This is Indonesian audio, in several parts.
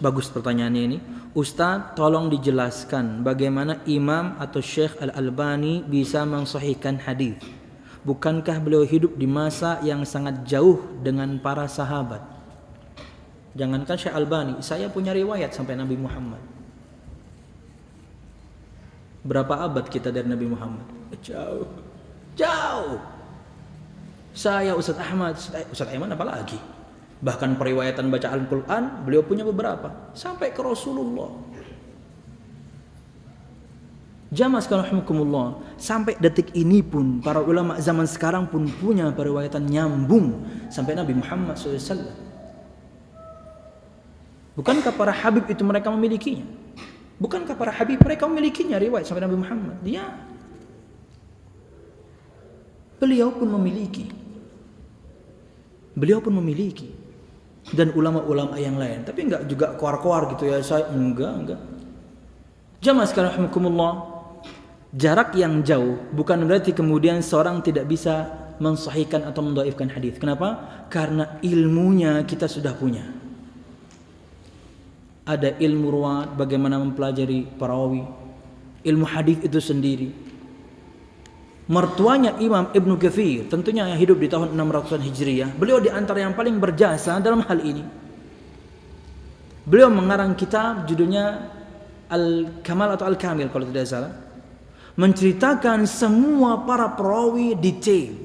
bagus pertanyaannya ini. Ustaz, tolong dijelaskan bagaimana Imam atau Syekh Al-Albani bisa mensahihkan hadis. Bukankah beliau hidup di masa yang sangat jauh dengan para sahabat? Jangankan Syekh Albani, saya punya riwayat sampai Nabi Muhammad. Berapa abad kita dari Nabi Muhammad? Jauh. Jauh. Saya Ustaz Ahmad, Ustaz Aiman apalagi? Bahkan periwayatan baca Al-Quran beliau punya beberapa sampai ke Rasulullah. Jamaah sekalian rahimakumullah, sampai detik ini pun para ulama zaman sekarang pun punya periwayatan nyambung sampai Nabi Muhammad SAW. Bukankah para habib itu mereka memilikinya? Bukankah para habib mereka memilikinya riwayat sampai Nabi Muhammad? Ya. Beliau pun memiliki. Beliau pun memiliki. Dan ulama-ulama yang lain. Tapi enggak juga koar-koar gitu ya. Saya enggak. Jamaah sekalian rahimakumullah, jarak yang jauh bukan berarti kemudian seorang tidak bisa mensahihkan atau mendhaifkan hadis. Kenapa? Karena ilmunya kita sudah punya. Ada ilmu ruwat, bagaimana mempelajari perawi. Ilmu hadis itu sendiri. Mertuanya Imam Ibnu Katsir, tentunya yang hidup di tahun 600-an Hijriah, beliau di antara yang paling berjasa dalam hal ini. Beliau mengarang kitab judulnya Al-Kamal atau Al-Kamil kalau tidak salah, menceritakan semua para perawi detail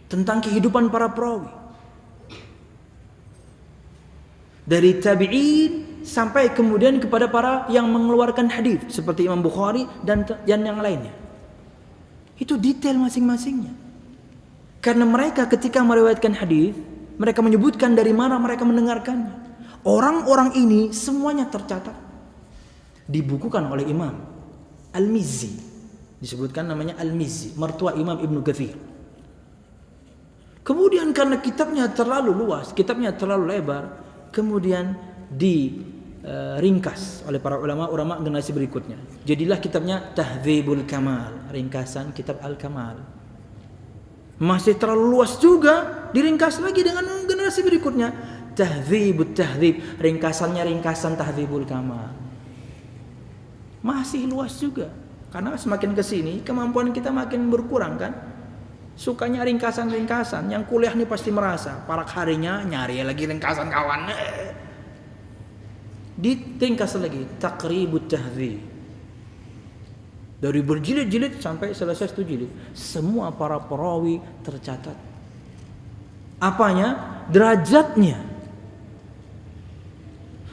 tentang kehidupan para perawi. Dari tabi'in sampai kemudian kepada para yang mengeluarkan hadis seperti Imam Bukhari dan yang lainnya. Itu detail masing-masingnya. Karena mereka ketika meriwayatkan hadis, mereka menyebutkan dari mana mereka mendengarkannya. Orang-orang ini semuanya tercatat, dibukukan oleh Imam Al-Mizzi. Disebutkan namanya Al-Mizzi, mertua Imam Ibnu Katsir. Kemudian karena kitabnya terlalu luas, kitabnya terlalu lebar, kemudian ringkas oleh para ulama generasi berikutnya. Jadilah kitabnya Tahdzibul Kamal, ringkasan kitab Al-Kamal. Masih terlalu luas juga, diringkas lagi dengan generasi berikutnya. Tahdzibut Tahdzib, ringkasan Tahdzibul Kamal. Masih luas juga. Karena semakin ke sini kemampuan kita makin berkurang kan. Sukanya ringkasan-ringkasan. Yang kuliah nih pasti merasa parak harinya nyari lagi ringkasan kawan. Ditingkas lagi Taqribut Tahdzib. Dari berjilid-jilid sampai selesai 1 jilid. Semua para perawi tercatat. Apanya? Derajatnya.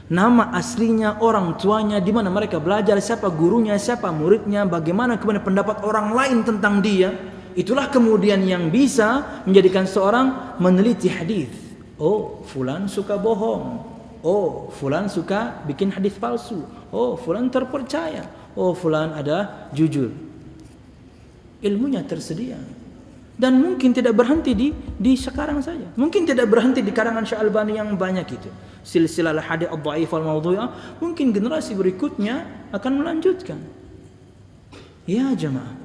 Nama aslinya, orang tuanya, di mana mereka belajar, siapa gurunya, siapa muridnya, bagaimana kemudian pendapat orang lain tentang dia. Itulah kemudian yang bisa menjadikan seorang meneliti hadis. Oh, fulan suka bohong. Oh, fulan suka bikin hadis palsu. Oh, fulan terpercaya. Oh, fulan ada jujur. Ilmunya tersedia. Dan mungkin tidak berhenti di sekarang saja. Mungkin tidak berhenti di karangan Syekh Albani yang banyak itu. Silsilah al-hadits ad-dhaif wal-mawdhu'ah. Mungkin generasi berikutnya akan melanjutkan. Ya jemaah.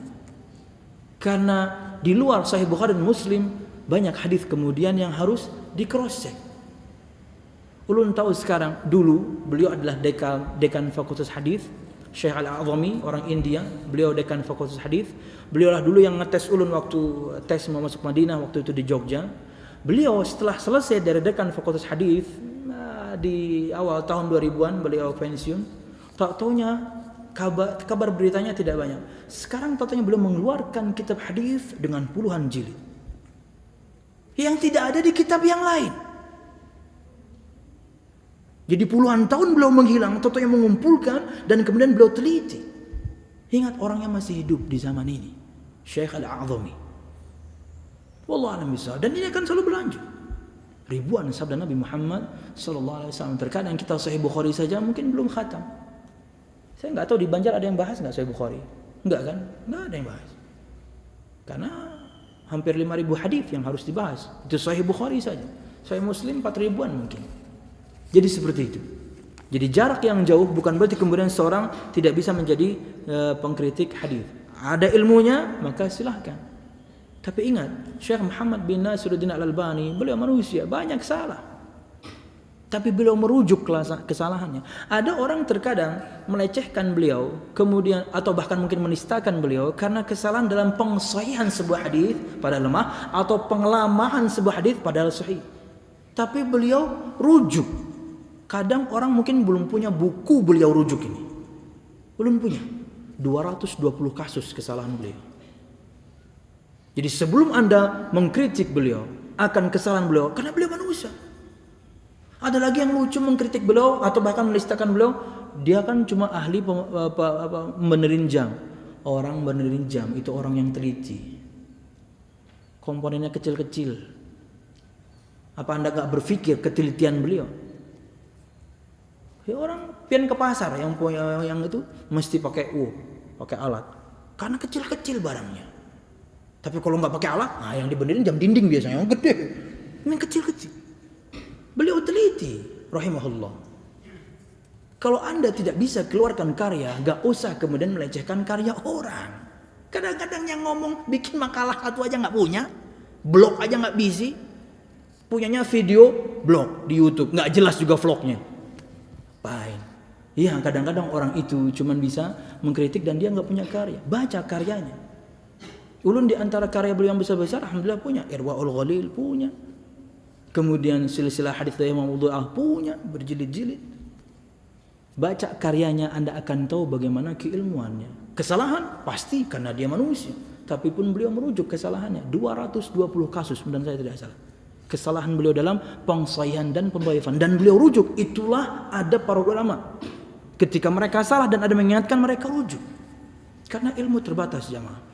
Karena di luar Sahih Bukhari dan Muslim banyak hadis kemudian yang harus di cross check. Ulun tahu sekarang, dulu beliau adalah dekan Fakultas Hadis, Syekh Al-A'zami, orang India. Beliau dekan Fakultas Hadis. Beliaulah dulu yang ngetes ulun waktu tes mau masuk Madinah waktu itu di Jogja. Beliau setelah selesai dari dekan Fakultas Hadis di awal tahun 2000-an beliau pensiun. Tak taunya kabar beritanya tidak banyak. Sekarang tak taunya beliau mengeluarkan kitab hadis dengan puluhan jilid yang tidak ada di kitab yang lain. Jadi puluhan tahun beliau menghilang, tak taunya mengumpulkan dan kemudian beliau teliti. Ingat orang yang masih hidup di zaman ini, Syekh Al-A'zami. Wallahu a'lam bishawab. Dan ini akan selalu berlanjut. Ribuan sabda Nabi Muhammad sallallahu alaihi wasallam. Terkadang kita Sahih Bukhari saja mungkin belum khatam. Saya enggak tahu di Banjar ada yang bahas enggak Sahih Bukhari? Enggak kan? Enggak ada yang bahas. Karena hampir 5.000 hadis yang harus dibahas. Itu Sahih Bukhari saja. Sahih Muslim 4.000-an mungkin. Jadi seperti itu. Jadi jarak yang jauh bukan berarti kemudian seorang tidak bisa menjadi pengkritik hadis. Ada ilmunya maka silahkan. Tapi ingat, Syekh Muhammad bin Nasiruddin Al-Albani, beliau manusia, banyak salah. tapi beliau merujuk kesalahannya. Ada orang terkadang melecehkan beliau, kemudian atau bahkan mungkin menistakan beliau karena kesalahan dalam pengsahihan sebuah hadis padahal lemah, atau pengelamahan sebuah hadis padahal sahih. Tapi beliau rujuk. Kadang orang mungkin belum punya buku beliau rujuk ini. Belum punya. 220 kasus kesalahan beliau. Jadi sebelum Anda mengkritik beliau akan kesalahan beliau, karena beliau manusia. Ada lagi yang lucu mengkritik beliau atau bahkan menistakan beliau, dia kan cuma ahli benerin jam. Orang benerin jam itu orang yang teliti. Komponennya kecil-kecil. Apa Anda gak berpikir ketelitian beliau? Ya orang pian ke pasar yang itu mesti pakai alat. Karena kecil-kecil barangnya. Tapi kalau nggak pakai alat, nah yang dibenerin jam dinding biasanya yang gede. Yang kecil-kecil. Beliau teliti, rahimahullah. Kalau Anda tidak bisa keluarkan karya, gak usah kemudian melecehkan karya orang. Kadang-kadang yang ngomong bikin makalah satu aja gak punya, blog aja gak busy, punyanya video blog di YouTube, gak jelas juga vlognya. Baik. Iya, kadang-kadang orang itu cuma bisa mengkritik dan dia gak punya karya. Baca karyanya. Ulun di antara karya beliau yang besar-besar, alhamdulillah punya. Irwaul Ghalil punya. Kemudian silsilah hadits dari Imam Mawdu'ah punya berjilid-jilid. Baca karyanya Anda akan tahu bagaimana keilmuannya. Kesalahan pasti karena dia manusia. Tapi pun beliau merujuk kesalahannya. 220 kasus dan saya tidak salah. Kesalahan beliau dalam pengsahihan dan pembaifan. Dan beliau rujuk. Itulah ada para ulama. Ketika mereka salah dan ada mengingatkan mereka rujuk. Karena ilmu terbatas jamaah.